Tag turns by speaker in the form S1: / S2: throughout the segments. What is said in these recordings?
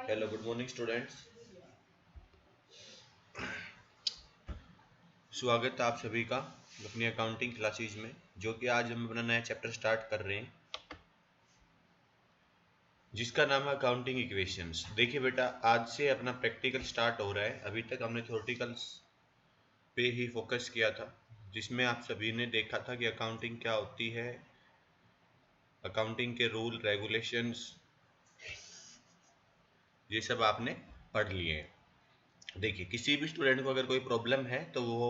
S1: Hello good morning students. स्वागत है आप सभी का अपनी अकाउंटिंग क्लासेज में, जो कि आज हम अपना नया चैप्टर स्टार्ट कर रहे हैं जिसका नाम है अकाउंटिंग इक्वेशंस। देखिए बेटा, आज से अपना प्रैक्टिकल स्टार्ट हो रहा है। अभी तक हमने थ्योरेटिकल्स पे ही फोकस किया था, जिसमें आप सभी ने देखा था कि अकाउंटिंग क्या होती है, अकाउंटिंग के रूल रेगुलेशंस, ये सब आपने पढ़ लिए हैं। देखिए, किसी भी स्टूडेंट को अगर कोई प्रॉब्लम है तो वो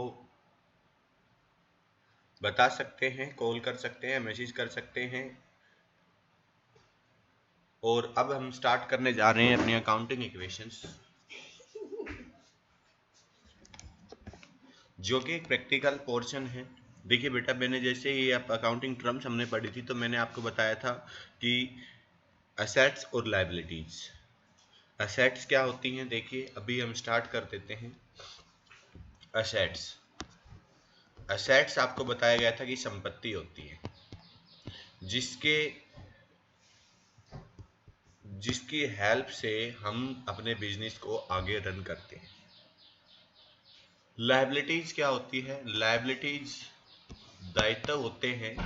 S1: बता सकते हैं, कॉल कर सकते हैं, मैसेज कर सकते हैं। और अब हम स्टार्ट करने जा रहे हैं अपनी अकाउंटिंग इक्वेशंस, जो कि एक प्रैक्टिकल पोर्शन है। देखिए बेटा, मैंने जैसे ही आप अकाउंटिंग टर्म्स हमने पढ़ी थी तो मैंने आपको बताया था कि असेट्स और लायबिलिटीज। असेट्स क्या होती हैं, देखिए अभी हम स्टार्ट कर देते हैं। असेट्स असेट्स आपको बताया गया था कि संपत्ति होती है जिसके जिसकी हेल्प से हम अपने बिजनेस को आगे रन करते हैं। लायबिलिटीज क्या होती है? लायबिलिटीज दायित्व होते हैं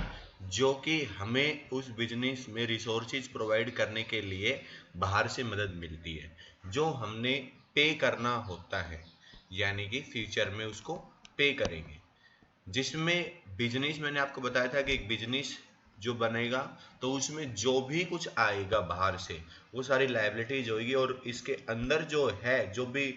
S1: जो कि हमें उस बिजनेस में रिसोर्सेज प्रोवाइड करने के लिए बाहर से मदद मिलती है, जो हमने पे करना होता है, यानी कि फ्यूचर में उसको पे करेंगे। जिसमें बिजनेस, मैंने आपको बताया था कि एक बिजनेस जो बनेगा तो उसमें जो भी कुछ आएगा बाहर से वो सारी लायबिलिटीज होगी, और इसके अंदर जो है, जो भी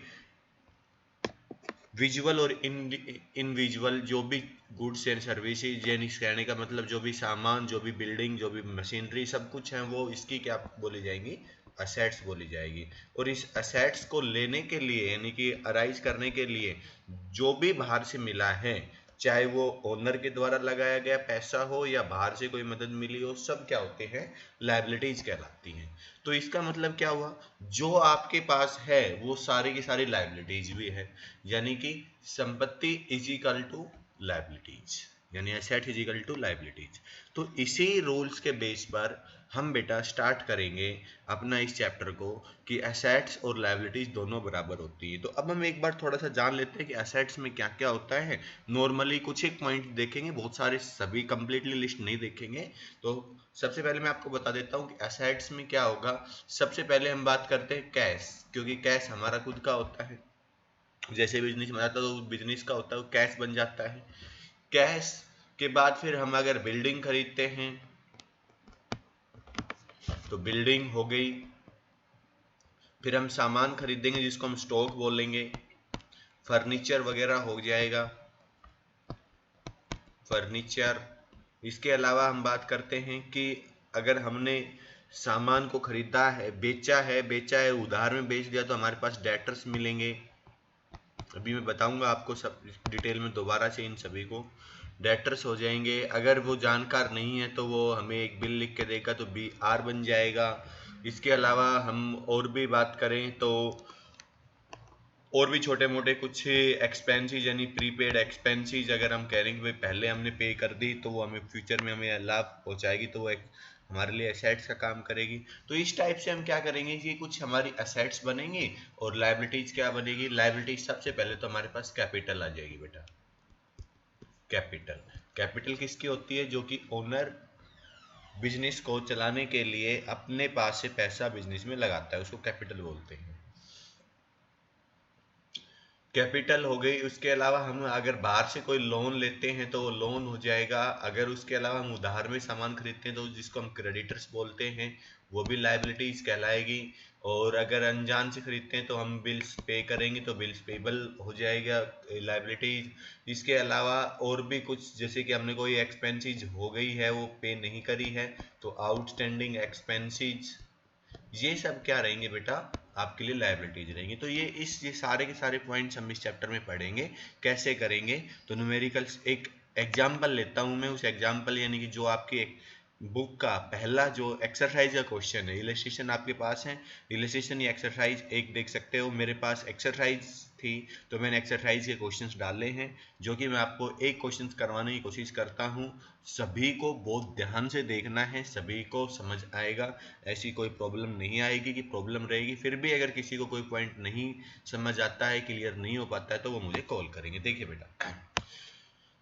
S1: विजुअल और इनविजुअल जो भी गुड्स एंड सर्विसेज, यानी कहने का मतलब जो भी सामान, जो भी बिल्डिंग, जो भी मशीनरी, सब कुछ है वो इसकी क्या बोली जाएंगी? असेट्स बोली जाएगी। और इस असेट्स को लेने के लिए, यानी कि अराइज करने के लिए जो भी बाहर से मिला है, चाहे वो ओनर के द्वारा लगाया गया पैसा हो या बाहर से कोई मदद मिली हो, सब क्या होते हैं? लायबिलिटीज कहलाती हैं। तो इसका मतलब क्या हुआ? जो आपके पास है वो सारी की सारी लायबिलिटीज भी है, यानी कि संपत्ति इज इक्वल टू लायबिलिटीज, यानी asset is equal to liabilities. तो इसी रूल्स के बेस पर हम बेटा स्टार्ट करेंगे अपना इस चैप्टर को कि एसेट्स और लायबिलिटीज दोनों बराबर होती है। तो अब हम एक बार थोड़ा सा जान लेते हैं कि एसेट्स में क्या क्या होता है। नॉर्मली कुछ एक पॉइंट देखेंगे, बहुत सारे सभी कंप्लीटली लिस्ट नहीं देखेंगे। तो सबसे पहले मैं आपको बता देता हूँ कि एसेट्स में क्या होगा। सबसे पहले हम बात करते हैं कैश, क्योंकि कैश हमारा खुद का होता है। जैसे बिजनेस बनाता है तो बिजनेस का होता है, वो कैश बन जाता है। कैश के बाद फिर हम अगर बिल्डिंग खरीदते हैं तो बिल्डिंग हो गई। फिर हम सामान खरीदेंगे जिसको हम स्टॉक बोलेंगे। फर्नीचर वगैरह हो जाएगा, फर्नीचर। इसके अलावा हम बात करते हैं कि अगर हमने सामान को खरीदा है, बेचा है, उधार में बेच दिया तो हमारे पास डेटर्स मिलेंगे। अभी मैं बताऊंगा आपको सब डिटेल में दोबारा से, इन सभी को डेटर्स हो जाएंगे। अगर वो जानकार नहीं है तो वो हमें एक बिल लिख के देगा तो बी आर बन जाएगा। इसके अलावा हम और भी बात करें तो और भी छोटे मोटे कुछ एक्सपेंसेस, यानी प्रीपेड एक्सपेंसेस, अगर हम कह रहे हैं कि भाई पहले हमने पे कर दी तो वो हमें फ्यूचर में हमें लाभ पहुंचाएगी, तो वो एक हमारे लिए एसेट्स का काम करेगी। तो इस टाइप से हम क्या करेंगे कि कुछ हमारी एसेट्स बनेंगी और लायबिलिटीज क्या बनेगी। लायबिलिटीज सबसे पहले तो हमारे पास कैपिटल आ जाएगी बेटा। कैपिटल, कैपिटल किसकी होती है? जो कि ओनर बिजनेस को चलाने के लिए अपने पास से पैसा बिजनेस में लगाता है, उसको कैपिटल बोलते हैं। कैपिटल हो गई। उसके अलावा हम अगर बाहर से कोई लोन लेते हैं तो वो लोन हो जाएगा। अगर उसके अलावा हम उधार में सामान खरीदते हैं तो जिसको हम क्रेडिटर्स बोलते हैं, वो भी लायबिलिटीज कहलाएगी। और अगर अनजान से खरीदते हैं तो हम बिल्स पे करेंगे तो बिल्स पेबल हो जाएगा, लायबिलिटीज। इसके अलावा और भी कुछ, जैसे कि हमने कोई एक्सपेंसेस हो गई है वो पे नहीं करी है तो आउटस्टैंडिंग एक्सपेंसेस, ये सब क्या रहेंगे बेटा? आपके लिए लायबिलिटीज रहेंगी। तो ये सारे के सारे पॉइंट्स हम इस चैप्टर में पढ़ेंगे। कैसे करेंगे? तो न्यूमेरिकल्स, एक एग्जाम्पल लेता हूं मैं। उस एग्जाम्पल यानी कि जो आपकी एक बुक का पहला जो एक्सरसाइज का क्वेश्चन है, इलस्ट्रेशन आपके पास है, इलस्ट्रेशन या एक्सरसाइज एक देख सकते हो। मेरे पास एक्सरसाइज थी, तो मैंने एक्सरसाइज के क्वेश्चंस डाले हैं, जो कि मैं आपको एक क्वेश्चंस करवाने की कोशिश करता हूं। सभी को बहुत ध्यान से देखना है, सभी को समझ आएगा, ऐसी कोई प्रॉब्लम नहीं आएगी कि प्रॉब्लम रहेगी। फिर भी अगर किसी को कोई पॉइंट नहीं समझ आता है, क्लियर नहीं हो पाता है, तो वो मुझे कॉल करेंगे। देखिए बेटा,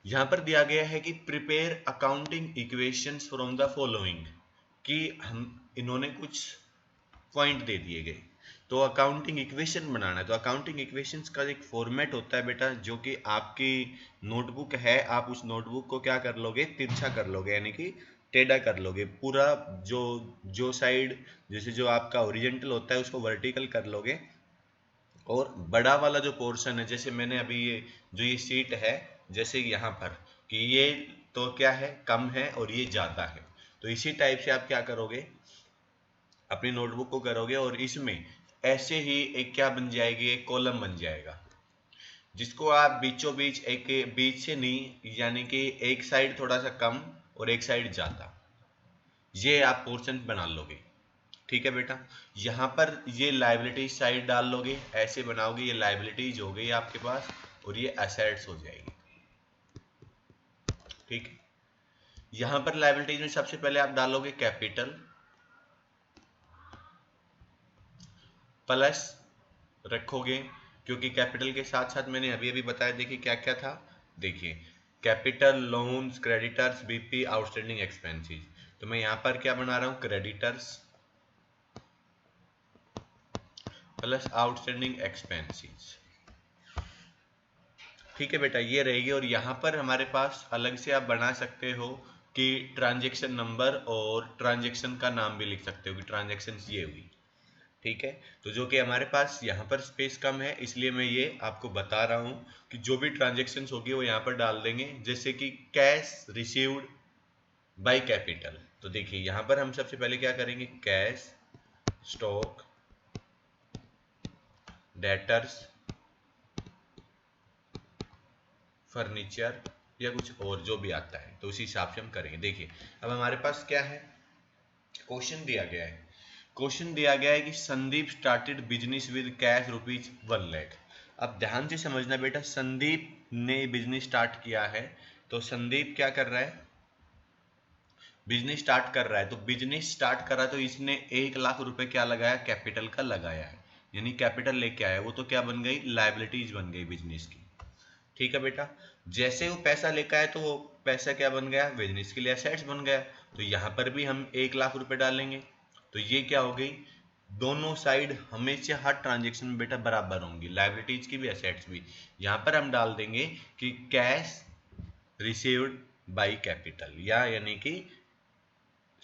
S1: यहाँ पर दिया गया है कि prepare accounting equations from the following, कि हम इन्होंने कुछ पॉइंट दे दिए गए, तो अकाउंटिंग इक्वेशन बनाना है। तो अकाउंटिंग इक्वेशंस का एक फॉर्मेट होता है बेटा, जो कि आपकी नोटबुक है, आप उस नोटबुक को क्या कर लोगे, तिरछा कर लोगे, यानी कि टेढ़ा कर लोगे पूरा। जो जो साइड, जैसे जो आपका ओरिजेंटल होता है उसको वर्टिकल कर लोगे, और बड़ा वाला जो पोर्शन है, जैसे मैंने अभी ये सीट है, जैसे यहाँ पर कि ये तो क्या है, कम है और ये ज़्यादा है, तो इसी टाइप से आप क्या करोगे, अपनी नोटबुक को करोगे, और इसमें ऐसे ही एक क्या बन जाएगी, एक कॉलम बन जाएगा, जिसको आप बीचों बीच, एक बीच से नहीं, यानी कि एक साइड थोड़ा सा कम और एक साइड ज़्यादा, ये आप पोर्शन बना लोगे। ठीक है बेटा, यहाँ पर ये लाइबिलिटी साइड डाल लोगे, ऐसे बनाओगे, ये लाइबिलिटीज हो गई आपके पास, और ये एसेट्स हो जाएगी। ठीक है, यहाँ पर लाइबिलिटीज में सबसे पहले आप डालोगे कैपिटल प्लस रखोगे, क्योंकि कैपिटल के साथ साथ मैंने अभी अभी बताया, देखिए क्या क्या था, देखिए capital, loans, creditors, BP, outstanding expenses, तो मैं यहाँ पर क्या बना रहा हूँ, क्रेडिटर्स प्लस आउटस्टैंडिंग एक्सपेंसेस। ठीक है बेटा, ये रहेगी, और यहाँ पर हमारे पास अलग से आप बना सकते हो कि ट्रांजेक्शन नंबर, और ट्रांजेक्शन का नाम भी लिख सकते हो कि ट्रांजेक्शन ये हुई। ठीक है, तो जो कि हमारे पास यहाँ पर स्पेस कम है, इसलिए मैं ये आपको बता रहा हूँ कि जो भी ट्रांजेक्शन्स होगी वो यहाँ पर डाल देंगे, जैसे कि कैश रिसीव्ड बाय कैपिटल। तो देखिए यहाँ पर हम सबसे पहले क्या करेंगे, कैश, स्टॉक, डेटर्स, फर्नीचर, या कुछ और जो भी आता है, तो उसी हिसाब से हम करेंगे। देखिए अब हमारे पास क्या है, क्वेश्चन दिया गया है, क्वेश्चन दिया गया है कि Sandeep started business with cash rupees 1 lakh. अब ध्यान से समझना बेटा, संदीप ने बिजनेस स्टार्ट किया है, तो संदीप क्या कर रहा है, बिजनेस स्टार्ट कर रहा है, तो बिजनेस स्टार्ट कर रहा है, तो इसने 1 लाख रुपए क्या लगाया, कैपिटल का लगाया है, यानी कैपिटल लेके आया, वो तो क्या बन गई, लाइबिलिटीज बन गई बिजनेस की। ठीक है बेटा, जैसे वो पैसा लेकर आया, तो वो पैसा क्या बन गया, बिजनेस के लिए एसेट्स बन गया, तो यहाँ पर भी हम 1 लाख रुपए डालेंगे, तो ये क्या हो गई, दोनों साइड हमेशा हर ट्रांजेक्शन में बेटा बराबर होंगी, लाइबिलिटीज की भी एसेट्स भी। यहाँ पर हम डाल देंगे कि कैश रिसीव्ड बाय कैपिटल, या यानी कि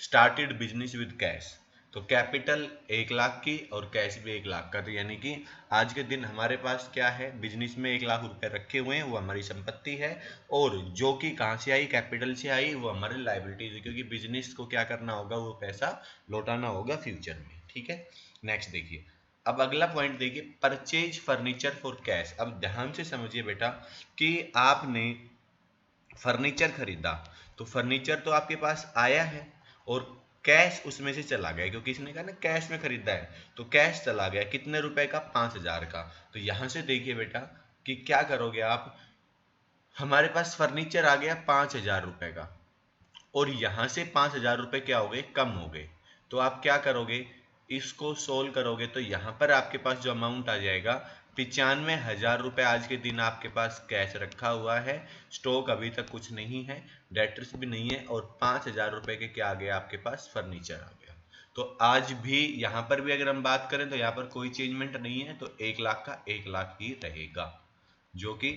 S1: स्टार्टेड बिजनेस विद कैश, तो कैपिटल 1 लाख की और कैश भी 1 लाख का, तो यानी कि आज के दिन हमारे पास क्या है, बिजनेस में 1 लाख रुपए रखे हुए हैं, वो हमारी संपत्ति है, और जो कि कहाँ से आई, कैपिटल से आई, वो हमारे लाइबिलिटीज है, क्योंकि बिजनेस को क्या करना होगा, वो पैसा लौटाना होगा फ्यूचर में। ठीक है, नेक्स्ट देखिए, अब अगला पॉइंट देखिए, परचेज फर्नीचर फॉर कैश। अब ध्यान से समझिए बेटा कि आपने फर्नीचर खरीदा, तो फर्नीचर तो आपके पास आया है, और कैश उसमें से चला गया, क्योंकि इसने कहा ना कैश में खरीदा है, तो कैश चला गया कितने रुपए का, 5,000 का। तो यहां से देखिए बेटा कि क्या करोगे आप, हमारे पास फर्नीचर आ गया 5,000 रुपए का, और यहां से 5,000 रुपए क्या हो गए, कम हो गए, तो आप क्या करोगे, इसको सोल्व करोगे, तो यहां पर आपके पास जो अमाउंट आ जाएगा, 95,000 रुपए आज के दिन आपके पास कैश रखा हुआ है, स्टॉक अभी तक कुछ नहीं है, डेटर्स भी नहीं है, और 5,000 रुपए के क्या आ गया आपके पास, फर्नीचर आ गया। तो आज भी यहाँ पर भी अगर हम बात करें, तो यहाँ पर कोई चेंजमेंट नहीं है, तो 1 लाख का 1 लाख ही रहेगा, जो कि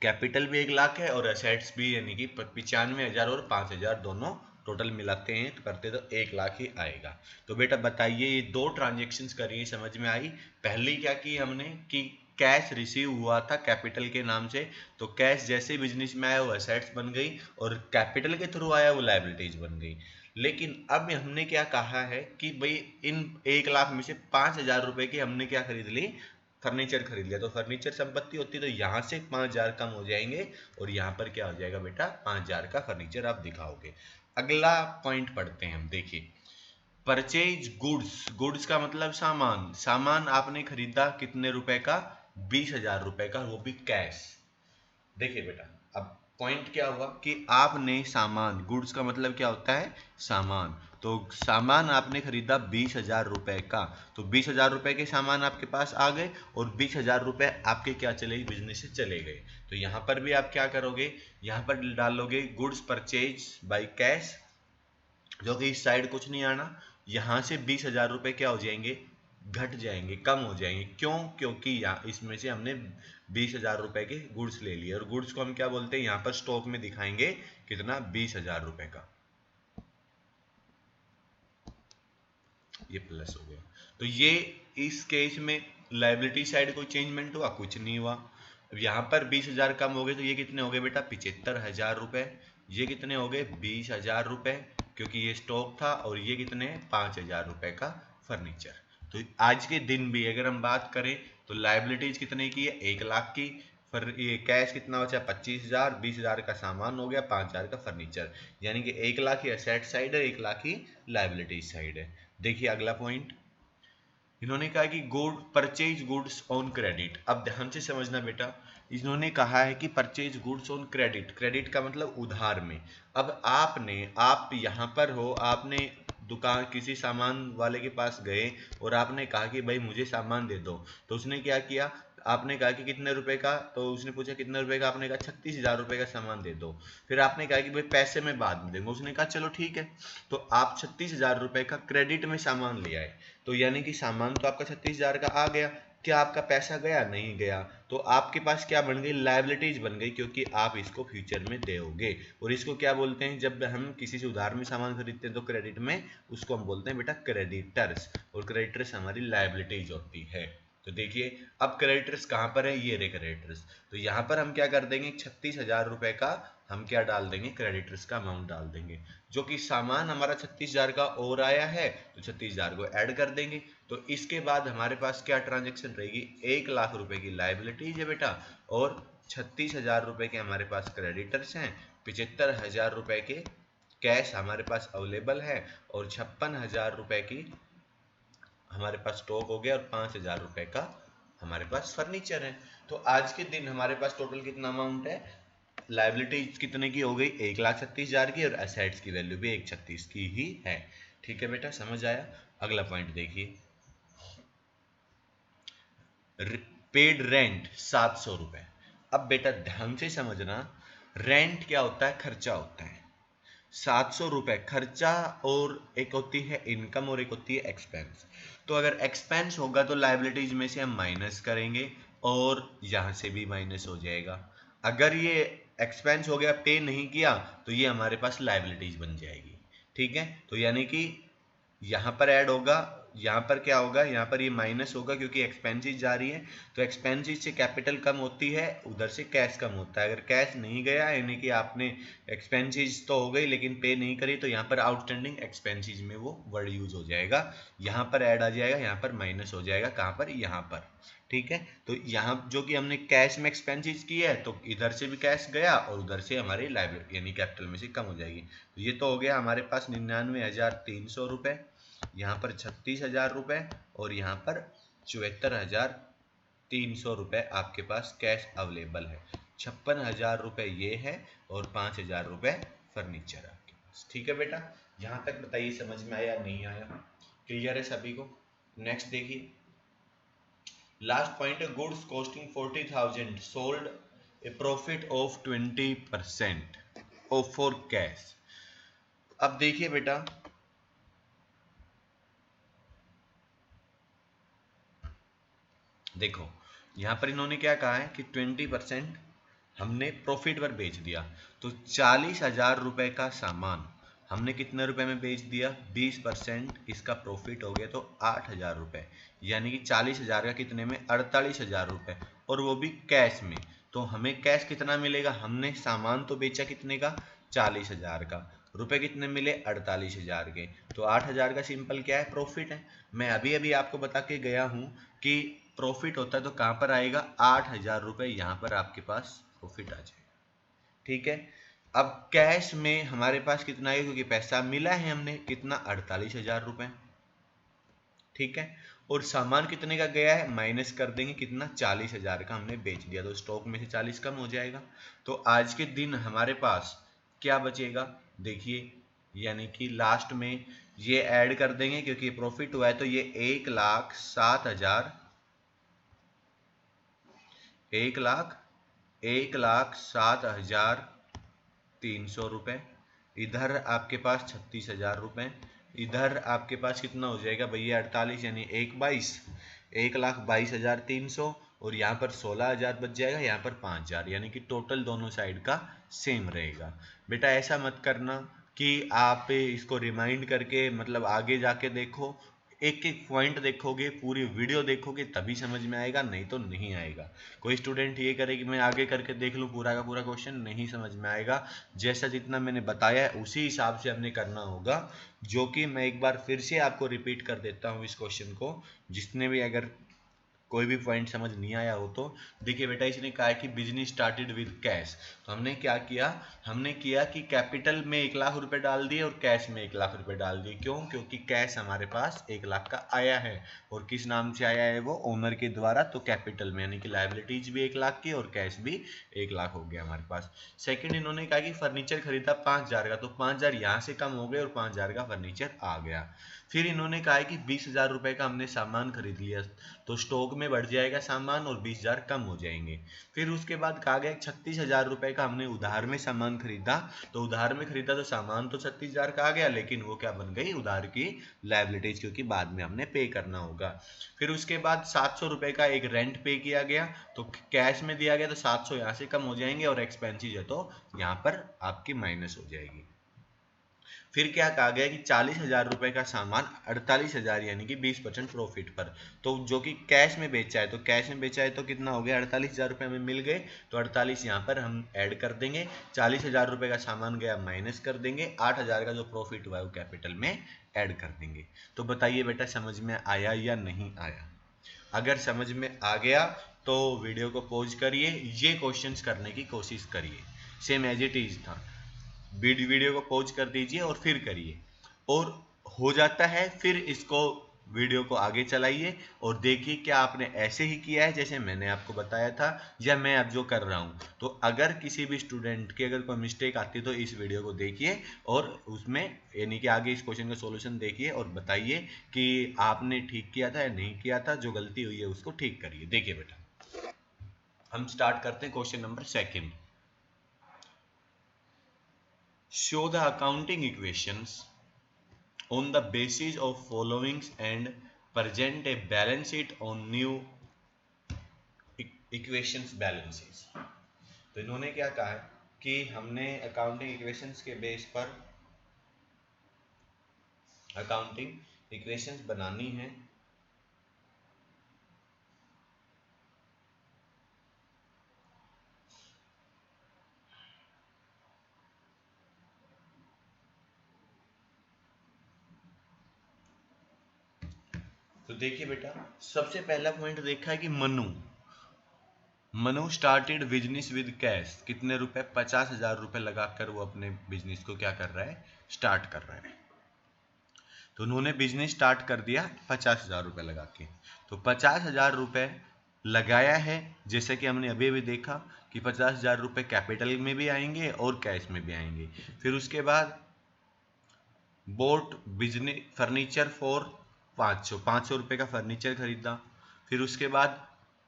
S1: कैपिटल भी 1 लाख है, और एसेट्स भी, यानी कि 95,000 और 5,000 दोनों टोटल मिलाते हैं, तो करते तो 1 लाख ही आएगा। तो बेटा बताइए, ये दो ट्रांजेक्शन्स करिए, समझ में आई। पहली क्या की हमने कि कैश रिसीव हुआ था कैपिटल के नाम से, तो कैश जैसे बिजनेस में आया वो एसेट्स बन गई, और कैपिटल के थ्रू आया वो लाइबिलिटीज बन गई। लेकिन अब हमने क्या कहा है कि भाई इन 1 लाख में से 5,000 रुपए की हमने क्या खरीद ली, फर्नीचर खरीद लिया, तो फर्नीचर संपत्ति होती है, तो यहाँ से 5,000 कम हो जाएंगे, और यहाँ पर क्या हो जाएगा बेटा, 5,000 का फर्नीचर आप दिखाओगे। अगला पॉइंट पढ़ते हैं हम, देखिए परचेज गुड्स, गुड्स का मतलब सामान, सामान आपने खरीदा कितने रुपए का, 20,000 रुपए का, वो भी कैश। देखिए बेटा, अब पॉइंट क्या हुआ कि आपने सामान, गुड्स का मतलब क्या होता है, सामान, तो सामान आपने खरीदा 20,000 रुपए का, तो 20,000 रुपए के सामान आपके पास आ गए और 20,000 रुपए आपके क्या चले, बिजनेस से चले गए। तो यहां पर भी आप क्या करोगे, यहां पर डालोगे गुड्स परचेज बाई कैश, जो कि इस साइड कुछ नहीं आना, यहां से 20,000 रुपए क्या हो जाएंगे, घट जाएंगे, कम हो जाएंगे। क्यों, क्योंकि यहाँ इसमें से हमने 20,000 रुपए के गुड्स ले लिए, और गुड्स को हम क्या बोलते हैं, यहाँ पर स्टॉक में दिखाएंगे कितना, 20,000 रुपए का, ये प्लस हो गया। तो ये इस केस में लाइबिलिटी साइड कोई चेंजमेंट हुआ, कुछ नहीं हुआ। अब यहाँ पर 20,000 कम हो गए, तो ये कितने हो गए बेटा, 75,000 रुपए। ये कितने हो गए, 20,000 रुपए, क्योंकि ये स्टॉक था, और ये कितने, 5,000 रुपए का फर्नीचर। तो आज के दिन भी अगर हम बात करें तो लाइबिलिटीज कितने की है, 1 लाख की, फिर ये कैश कितना बचा, 25,000, 20,000 का सामान हो गया, 5,000 का फर्नीचर, यानी कि 1 लाख ही असेट साइड है, 1 लाख ही लाइबिलिटीज साइड है। देखिए अगला पॉइंट, इन्होंने कहा कि good purchase goods on credit. अब ध्यान से समझना बेटा, इन्होंने कहा है कि purchase goods on credit, credit का मतलब उधार में। अब आप यहाँ पर हो, आपने दुकान किसी सामान वाले के पास गए और आपने कहा कि भाई मुझे सामान दे दो, तो उसने क्या किया, आपने कहा कि कितने रुपए का, तो उसने पूछा कितने रुपए का, आपने कहा 36,000 रुपए का सामान दे दो। फिर आपने कहा कि भाई पैसे में बाद में देंगे, उसने कहा चलो ठीक है। तो आप 36,000 रुपए का क्रेडिट में सामान ले आए, तो यानी कि सामान तो आपका 36,000 का आ गया, क्या आपका पैसा गया, नहीं गया, तो आपके पास क्या बन गई, लाइबिलिटीज बन गई, क्योंकि आप इसको फ्यूचर में दोगे। और इसको क्या बोलते हैं, जब हम किसी से उधार में सामान खरीदते हैं तो क्रेडिट में, उसको हम बोलते हैं बेटा क्रेडिटर्स, और क्रेडिटर्स हमारी लाइबिलिटीज होती है। तो देखिए अब क्रेडिटर्स कहाँ पर है, ये रे क्रेडिटर्स, तो यहाँ पर हम क्या कर देंगे, 36,000 रुपए का हम क्या डाल देंगे, क्रेडिटर्स का अमाउंट डाल देंगे, जो कि सामान हमारा 36,000 का और आया है, तो 36,000 को ऐड कर देंगे। तो इसके बाद हमारे पास क्या ट्रांजेक्शन रहेगी, 1 लाख रुपए की लाइबिलिटीज है बेटा, और 36,000 रुपए के हमारे पास क्रेडिटर्स हैं, 75,000 रुपए के कैश हमारे पास अवेलेबल है, और 56,000 रुपए की हमारे पास स्टॉक हो गया, और 5,000 रुपए का हमारे पास फर्नीचर है। तो आज के दिन हमारे पास टोटल कितना अमाउंट है, लाइबिलिटीज कितने की हो गई, 1,36,000 की, और एसेट्स की वैल्यू भी 1,36 की ही है। ठीक है बेटा, समझ आया। अगला पॉइंट देखिए, पेड रेंट 700 रुपए। अब बेटा ध्यान से समझना, रेंट क्या होता है, खर्चा होता है, 700 रुपए खर्चा, और एक होती है इनकम और एक होती है एक्सपेंस। तो अगर एक्सपेंस होगा तो लाइबिलिटीज में से हम माइनस करेंगे, और यहां से भी माइनस हो जाएगा। अगर ये एक्सपेंस हो गया, पे नहीं किया, तो ये हमारे पास लाइबिलिटीज बन जाएगी। ठीक है, तो यानी कि यहाँ पर ऐड होगा, यहाँ पर क्या होगा, यहाँ पर ये माइनस होगा, क्योंकि एक्सपेंसेस जा रही है, तो एक्सपेंसेस से कैपिटल कम होती है, उधर से कैश कम होता है। अगर कैश नहीं गया, यानी कि आपने एक्सपेंसेस तो हो गई लेकिन पे नहीं करी, तो यहाँ पर आउटस्टैंडिंग एक्सपेंसेस में वो वर्ड यूज हो जाएगा, यहाँ पर ऐड आ जाएगा, यहाँ पर माइनस हो जाएगा, कहाँ पर, यहाँ पर। ठीक है, तो यहाँ जो कि हमने कैश में एक्सपेंसेस किया है, तो इधर से भी कैश गया और उधर से हमारी लाइबिलिटी यानी कैपिटल में से कम हो जाएगी। तो ये तो हो गया हमारे पास 99,300 रुपए, यहाँ पर 36,000 रुपए, और यहाँ पर 74,300 रुपए आपके पास कैश अवेलेबल है। 56,000 रुपए ये है, और 5,000 रुपए फर्नीचर आपके पास। ठीक है बेटा, यहाँ तक बताइए समझ में आया, नहीं आया, क्लियर है सभी को। नेक्स्ट देखिए, लास्ट पॉइंट है, goods costing 40,000 sold A profit of 20% of for cash. अब देखिए बेटा, देखो यहाँ पर इन्होंने क्या कहा है कि 20% हमने प्रॉफिट पर बेच दिया, तो 40,000 रुपए का सामान हमने कितने रुपए में बेच दिया, 20% इसका प्रॉफिट हो गया, तो 8,000 रुपए, यानी कि 40,000 का कितने में, 48,000 रुपए, और वो भी कैश में। तो हमें कैश कितना मिलेगा, हमने सामान तो बेचा कितने का, 40,000 का, रुपए कितने मिले, 48,000 के, तो 8,000 का सिंपल क्या है, प्रॉफिट है। मैं अभी अभी आपको बता के गया हूं कि प्रॉफिट होता है तो कहां पर आएगा, 8,000 रुपए यहाँ पर आपके पास प्रॉफिट आ जाएगा। ठीक है, अब कैश में हमारे पास कितना है, क्योंकि पैसा मिला है हमने कितना 48,000 रुपए, ठीक है। और सामान कितने का गया है माइनस कर देंगे कितना 40,000 का हमने बेच दिया, तो स्टॉक में से 40 कम हो जाएगा। तो आज के दिन हमारे पास क्या बचेगा देखिए, यानी कि लास्ट में ये ऐड कर देंगे क्योंकि प्रॉफिट हुआ है, तो ये 1,07,000 1,07,300 रुपए। इधर आपके पास 36,000 रुपए, इधर आपके पास कितना हो जाएगा भैया 48, यानी 1,22,300, और यहाँ पर 16,000 बच जाएगा, यहाँ पर 5,000, यानी कि टोटल दोनों साइड का सेम रहेगा। बेटा ऐसा मत करना कि आप इसको रिमाइंड करके मतलब आगे जाके देखो, एक एक पॉइंट देखोगे, पूरी वीडियो देखोगे तभी समझ में आएगा, नहीं तो नहीं आएगा। कोई स्टूडेंट ये करे कि मैं आगे करके देख लूँ पूरा का पूरा क्वेश्चन, नहीं समझ में आएगा। जैसा जितना मैंने बताया है उसी हिसाब से हमने करना होगा, जो कि मैं एक बार फिर से आपको रिपीट कर देता हूँ इस क्वेश्चन को, जिसने भी अगर कोई भी पॉइंट समझ नहीं आया हो तो। देखिए बेटा इसने कहा है कि बिजनेस स्टार्टेड विद कैश, तो हमने क्या किया, हमने किया कि कैपिटल में 1,00,000 रुपए डाल दिए और कैश में 1,00,000 रुपए डाल दिए। क्यों? क्योंकि कैश हमारे पास 1,00,000 का आया है, और किस नाम से आया है वो, ओनर के द्वारा, तो कैपिटल में यानी कि लायबिलिटीज भी 1,00,000 की और कैश भी 1,00,000 हो गया हमारे पास। सेकंड इन्होंने कहा कि फर्नीचर खरीदा 5,000 का, तो 5,000 यहाँ से कम हो गए और 5,000 का फर्नीचर आ गया। फिर इन्होंने कहा है कि 20,000 रुपए का हमने सामान खरीद लिया, तो स्टॉक में बढ़ जाएगा सामान और 20,000 कम हो जाएंगे। फिर उसके बाद कहा गया 36,000 रुपए का हमने उधार में सामान खरीदा, तो उधार में खरीदा तो सामान तो 36,000 का आ गया, लेकिन वो क्या बन गई, उधार की लायबिलिटीज, क्योंकि बाद में हमने पे करना होगा। फिर उसके बाद 700 रुपए का एक रेंट पे किया गया, तो कैश में दिया गया तो 700 यहाँ से कम हो जाएंगे, और एक्सपेंसिज है तो यहाँ पर आपकी माइनस हो जाएगी। फिर क्या कहा गया कि 40,000 रुपए का सामान 48,000 यानी कि 20% प्रॉफिट पर, तो जो कि कैश में बेचा है, तो कैश में बेचा है तो कितना हो गया 48,000 रुपए हमें मिल गए, तो 48 यहाँ पर हम ऐड कर देंगे, 40,000 रुपए का सामान गया माइनस कर देंगे, 8,000 का जो प्रॉफिट हुआ है वो कैपिटल में ऐड कर देंगे। तो बताइए बेटा समझ में आया या नहीं आया? अगर समझ में आ गया तो वीडियो को पॉज करिए, ये क्वेश्चंस करने की कोशिश करिए, सेम एज इट इज था। वीडियो को पॉज कर दीजिए और फिर करिए, और हो जाता है फिर इसको वीडियो को आगे चलाइए और देखिए क्या आपने ऐसे ही किया है जैसे मैंने आपको बताया था, या मैं अब जो कर रहा हूँ। तो अगर किसी भी स्टूडेंट की अगर कोई मिस्टेक आती है तो इस वीडियो को देखिए और उसमें यानी कि आगे इस क्वेश्चन का सॉल्यूशन देखिए और बताइए कि आपने ठीक किया था या नहीं किया था, जो गलती हुई है उसको ठीक करिए। देखिए बेटा हम स्टार्ट करते हैं question number second. Show the accounting equations on the basis of followings and present a balance sheet on new equations balances। तो इन्होंने क्या कहा है कि हमने अकाउंटिंग इक्वेशंस के बेस पर अकाउंटिंग इक्वेशंस बनानी है, तो देखिए बेटा सबसे पहला पॉइंट देखा है कि Manu started business with cash, कितने रुपए 50,000 रुपए लगाकर वो अपने बिजनेस को क्या कर रहा है, स्टार्ट कर रहा है। तो उन्होंने बिजनेस स्टार्ट कर दिया 50,000 रुपए लगा के, तो 50,000 रुपए लगाया है, जैसे कि हमने अभी भी देखा कि 50,000 रुपए कैपिटल में भी आएंगे और कैश में भी आएंगे। फिर उसके बाद बोट बिजनेस फर्नीचर फॉर 500 रुपए का फर्नीचर खरीदा। फिर उसके बाद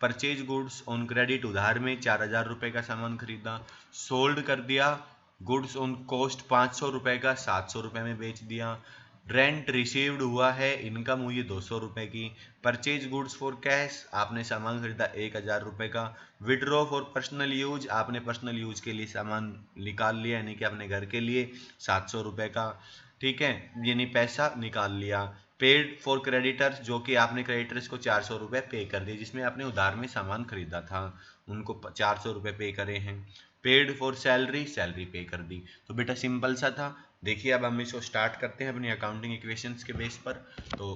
S1: परचेज गुड्स ऑन क्रेडिट, उधार में 4,000 रुपए का सामान खरीदा। सोल्ड कर दिया गुड्स ऑन कॉस्ट 500 रुपए का 700 रुपए में बेच दिया। रेंट रिसीव्ड हुआ है, इनकम हुई 200 रुपए की। परचेज गुड्स फॉर कैश, आपने सामान खरीदा 1,000 रुपए का। विड्रॉ फॉर पर्सनल यूज, आपने पर्सनल यूज के लिए सामान निकाल लिया यानी कि अपने घर के लिए 700 रुपए का, ठीक है, यानी पैसा निकाल लिया। पेड फॉर क्रेडिटर्स, जो कि आपने क्रेडिटर्स को 400 रुपये पे कर दिए, जिसमें आपने उधार में सामान खरीदा था उनको 400 रुपये पे करे हैं। पेड फॉर सैलरी, सैलरी पे कर दी। तो बेटा सिंपल सा था। देखिए अब हम इसको स्टार्ट करते हैं अपनी अकाउंटिंग इक्वेशंस के बेस पर। तो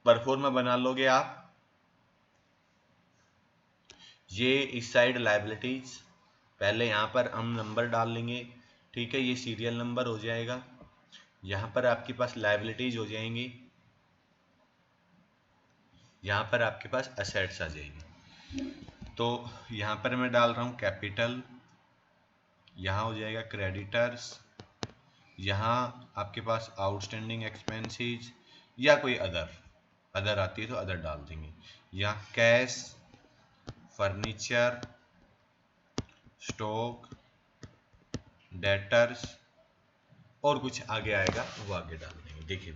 S1: परफॉर्मा बना लोगे आप, ये इस साइड लायबिलिटीज पहले यहाँ पर हम नंबर डाल लेंगे, ठीक है, ये सीरियल नंबर हो जाएगा। यहाँ पर आपके पास लायबिलिटीज हो जाएंगी, यहाँ पर आपके पास असेट्स आ जाएंगे। तो यहाँ पर मैं डाल रहा हूँ कैपिटल, यहाँ हो जाएगा क्रेडिटर्स, यहाँ आपके पास आउटस्टैंडिंग एक्सपेंसेस या कोई अदर आती है तो अदर डाल देंगे। यहाँ कैश, फर्नीचर, स्टॉक, डेटर्स और कुछ आगे आएगा वो आगे डाल देंगे। देखिए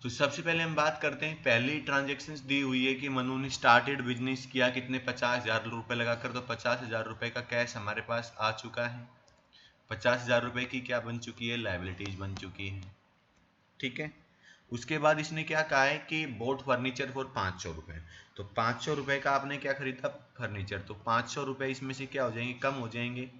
S1: तो सबसे पहले हम बात करते हैं, पहली ट्रांजेक्शन दी हुई है कि मनु ने स्टार्टेड बिजनेस किया कितने 50,000 रुपए लगाकर, तो 50,000 रुपए का कैश हमारे पास आ चुका है। 50,000 रुपए की क्या बन चुकी है, लायबिलिटीज बन चुकी है, ठीक है। उसके बाद इसने क्या कहा है कि बोट फर्नीचर फॉर 500 रुपए, तो 500 रुपए का आपने क्या खरीदा, फर्नीचर, तो 500 रुपए इसमें से क्या हो जाएंगे, कम हो जाएंगे,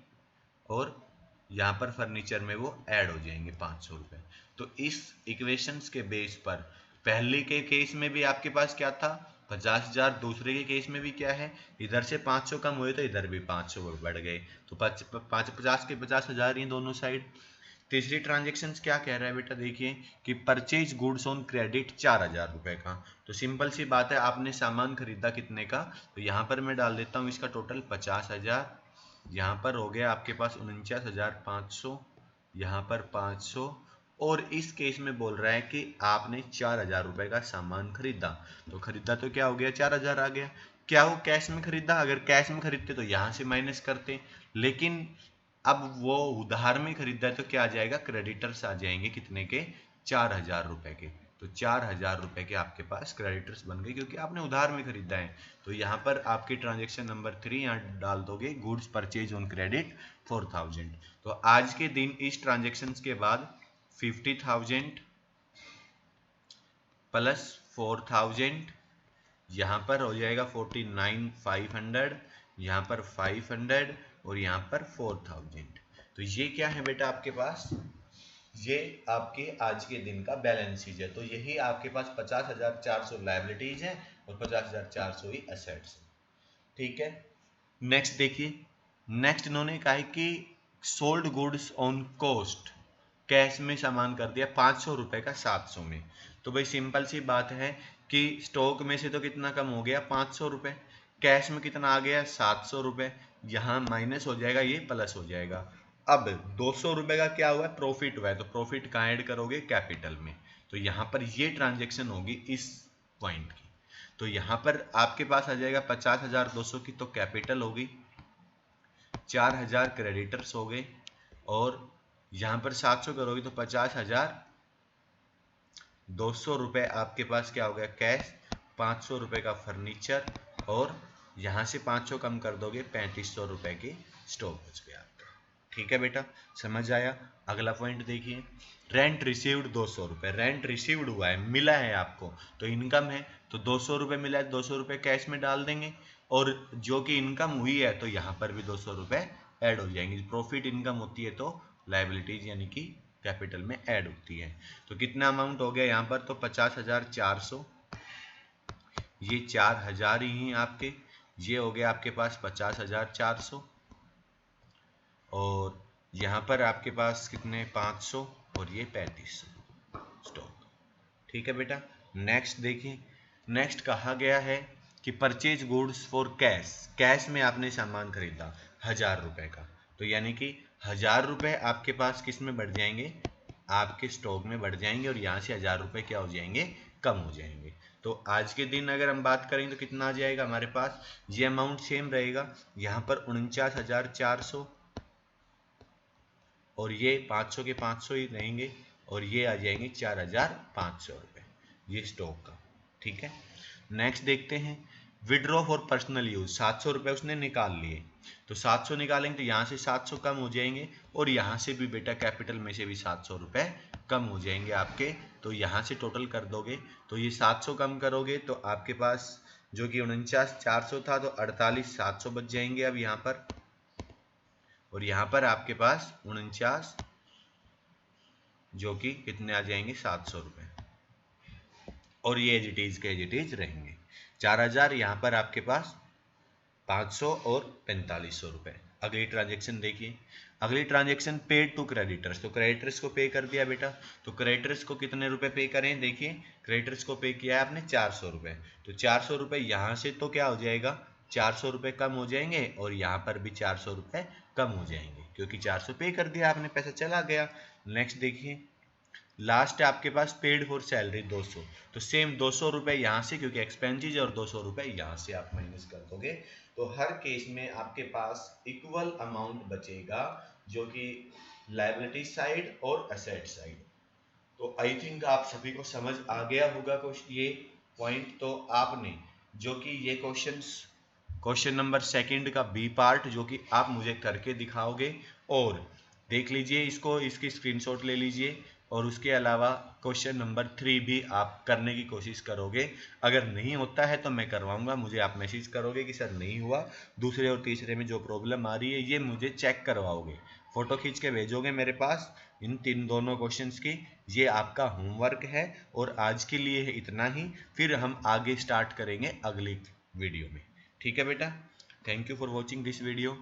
S1: और यहाँ पर फर्नीचर में वो ऐड हो जाएंगे 500 रुपए। तो इस इक्वेशंस के बेस पर पहले के केस में भी आपके पास क्या था 50,000, दूसरे के केस में भी क्या है, इधर से 500 कम हुए तो इधर भी 500 बढ़ गए, तो 50 के 50,000 ही दोनों साइड। तीसरी ट्रांजेक्शन क्या कह रहा है बेटा, देखिए कि परचेज गुड्स ऑन क्रेडिट 4,000 रुपए का, तो सिंपल सी बात है आपने सामान खरीदा कितने का, तो यहाँ पर मैं डाल देता हूँ इसका टोटल 50,000, यहाँ पर हो गया आपके पास 49,500, यहाँ पर 500, और इस केस में बोल रहा है कि आपने 4,000 रुपए का सामान खरीदा, तो खरीदा तो क्या हो गया 4,000 आ गया। क्या वो कैश में खरीदा, अगर कैश में खरीदते तो यहाँ से माइनस करते, लेकिन अब वो उधार में खरीदा है तो क्या आ जाएगा, क्रेडिटर्स आ जाएंगे कितने के, 4,000 रुपए के, तो 4,000 रुपए के आपके पास क्रेडिटर्स बन गए क्योंकि आपने उधार में खरीदा है। तो यहाँ पर आपकी ट्रांजेक्शन नंबर 3 यहाँ डाल दोगे, गुड्स परचेज ऑन क्रेडिट 4,000। तो आज के दिन इस ट्रांजेक्शन के बाद 50,000 प्लस 4,000, यहाँ पर हो जाएगा 49,500, यहाँ पर 500 और यहाँ पर 4,000। तो ये क्या है बेटा आपके पास, ये आपके आज के दिन का बैलेंस शीट है। तो यही आपके पास 50,400 लायबिलिटीज है और 50,400 ही असेट्स है, ठीक है। नेक्स्ट देखिए, नेक्स्ट इन्होंने कहा है कि sold goods on cost, cash में सामान कर दिया 500 रुपए का 700 में, तो भाई सिंपल सी बात है कि स्टॉक में से तो कितना कम हो गया 500 रुपए, कैश में कितना आ गया 700 रुपए, यहाँ माइनस हो जाएगा ये प्लस हो जाएगा। अब 200 रुपए का क्या हुआ है, प्रॉफिट हुआ है, तो प्रॉफिट कहाँ ऐड करोगे, कैपिटल में, तो यहाँ पर ये ट्रांजेक्शन होगी इस पॉइंट की, तो यहाँ पर आपके पास आ जाएगा 50,200 की तो कैपिटल होगी, 4,000 क्रेडिटर्स हो गए, और यहाँ पर 700 करोगे तो 50,200 रुपए आपके पास क्या हो गया कैश, 500 रुपए का फर्नीचर, और यहाँ से 500 कम कर दोगे 3,500 रुपए की स्टॉक बच गया आपका, ठीक है बेटा, समझ आया। अगला पॉइंट देखिए, रेंट रिसीव्ड 200 रुपए, रेंट रिसीव्ड हुआ है, मिला है आपको, तो इनकम है, तो 200 रुपए मिला है, 200 रुपए कैश में डाल देंगे, और जो कि इनकम हुई है तो यहाँ पर भी 200 रुपए ऐड हो जाएंगे। प्रॉफिट इनकम होती है तो लायबिलिटीज यानी कि कैपिटल में ऐड होती है। तो कितना अमाउंट हो गया यहाँ पर, तो 50,400, ये 4,000 ही हैं आपके, ये हो गया आपके पास 50,400, और यहाँ पर आपके पास कितने 500 और ये 3,500 स्टॉक, ठीक है बेटा। नेक्स्ट देखिए, नेक्स्ट कहा गया है कि purchase goods for cash, cash में आपने सामान खरीदा 1,000 रुपए का, तो यानी कि 1,000 रुपए आपके पास किस में बढ़ जाएंगे, आपके स्टॉक में बढ़ जाएंगे, और यहाँ से 1,000 रुपए क्या हो जाएंगे, कम हो जाएंगे। तो आज के दिन अगर हम बात करें तो कितना आ जाएगा हमारे पास, ये अमाउंट सेम रहेगा, यहाँ पर 49,400, और ये 500 के 500 ही रहेंगे, और ये आ जाएंगे 4,500 रुपए, ये स्टॉक का, ठीक है। नेक्स्ट देखते हैं, विड्रॉ फॉर पर्सनल यूज, 700 रुपए उसने निकाल लिए, तो 700 निकालेंगे तो यहाँ से 700 कम हो जाएंगे, और यहाँ से भी बेटा कैपिटल में से भी 700 रुपए कम हो जाएंगे आपके, तो यहाँ से टोटल कर दोगे तो ये 700 कम करोगे तो आपके पास जो कि 49,400 था तो 48,700 बच जाएंगे अब यहाँ पर, और यहाँ पर आपके पास 49 जो कि कितने आ जाएंगे 700 रुपए, और ये एज इट इज के एज इट इज रहेंगे। 4,000 यहाँ पर आपके पास 500 और 4500 रुपये। अगली ट्रांजेक्शन देखिए, अगली ट्रांजेक्शन पेड टू क्रेडिटर्स, तो क्रेडिटर्स को पे कर दिया बेटा। तो क्रेडिटर्स को कितने रुपए पे करें, देखिए क्रेडिटर्स को पे किया है आपने 400 रुपये, तो 400 रुपये यहाँ से तो क्या हो जाएगा, 400 रुपये कम हो जाएंगे और यहाँ पर भी 400 रुपये कम हो जाएंगे, क्योंकि 400 पे कर दिया आपने, पैसा चला गया। नेक्स्ट देखिए, लास्ट है आपके पास पेड फॉर सैलरी 200, तो सेम 200 रुपये यहाँ से, क्योंकि एक्सपेंसेस और 200 रुपये यहाँ से आप माइनस कर दोगे, तो हर केस में आपके पास इक्वल अमाउंट बचेगा, जो कि लायबिलिटी साइड और असेट साइड। तो आई थिंक आप सभी को समझ आ गया होगा क्वेश्चन ये पॉइंट। तो आपने जो कि ये क्वेश्चन नंबर सेकंड का बी पार्ट जो कि आप मुझे करके दिखाओगे, और देख लीजिए इसको, इसकी स्क्रीनशॉट ले लीजिए, और उसके अलावा क्वेश्चन नंबर 3 भी आप करने की कोशिश करोगे। अगर नहीं होता है तो मैं करवाऊंगा, मुझे आप मैसेज करोगे कि सर नहीं हुआ, दूसरे और तीसरे में जो प्रॉब्लम आ रही है ये मुझे चेक करवाओगे, फोटो खींच के भेजोगे मेरे पास इन दोनों क्वेश्चंस की। ये आपका होमवर्क है, और आज के लिए है इतना ही, फिर हम आगे स्टार्ट करेंगे अगली वीडियो में। ठीक है बेटा, thank you for watching this video.